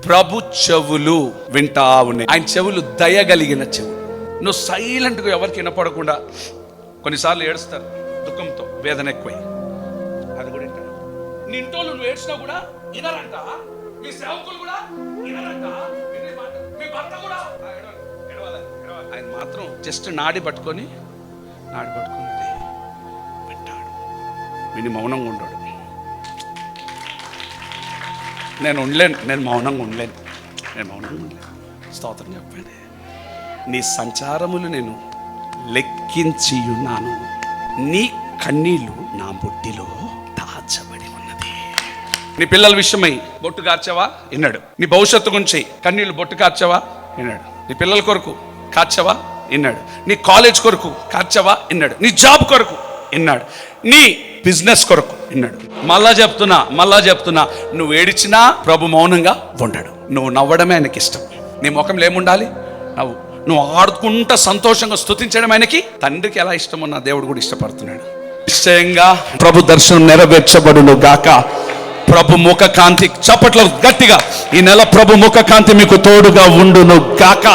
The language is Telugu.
ప్రభు చెవులు వింటా ఉన్నాయి. ఆయన చెవులు దయగలిగిన చెవులు. నువ్వు సైలెంట్గా ఎవరికి వినపడకుండా, కొన్నిసార్లు ఏడుస్తారు దుఃఖంతో, వేదన ఎక్కువై, అది కూడా వింటాడు. నీ ఇంటోళ్ళు నువ్వు ఏడ్చినా కూడా వినరంట, మీ సేవకులు కూడా వినరంట, మీ భర్త కూడా ఆయన మాత్రం జస్ట్ నాడి పట్టుకొని వింటాడు. విని మౌనంగా ఉండడు. నేను మౌనంగా ఉండలేను. స్తోత్రం చెప్పండి. నీ సంచారములు నేను లెక్కించి ఉన్నాను, నీ కన్నీళ్లు నా బుట్టిలో దాచబడి ఉన్నది. నీ పిల్లల విషయమై బొట్టు కార్చావా విన్నాడు. నీ భవిష్యత్తు గురించి కన్నీళ్లు బొట్టు కార్చావా విన్నాడు. నీ పిల్లల కొరకు కార్చావా విన్నాడు. నీ కాలేజ్ కొరకు కార్చావా విన్నాడు. నీ జాబ్ కొరకు విన్నాడు. నీ బిజినెస్ కొరకు విన్నాడు. మళ్ళా చెప్తున్నా నువ్వు ఏడిచినా ప్రభు మౌనంగా ఉండడు. నువ్వు నవ్వడమే ఆయనకి ఇష్టం. నీ ముఖంలో ఏముండాలి? నువ్వు ఆడుకుంటా సంతోషంగా స్తుతించడం ఆయనకి, తండ్రికి ఎలా ఇష్టమో నా దేవుడు కూడా ఇష్టపడుతున్నాడు. నిశ్చయంగా ప్రభు దర్శనం నెరవేర్చబడును గాక. ప్రభు ముఖ కాంతి, చప్పట్లో గట్టిగా, ఈ నెల ప్రభు ముఖ కాంతి మీకు తోడుగా ఉండును గాక.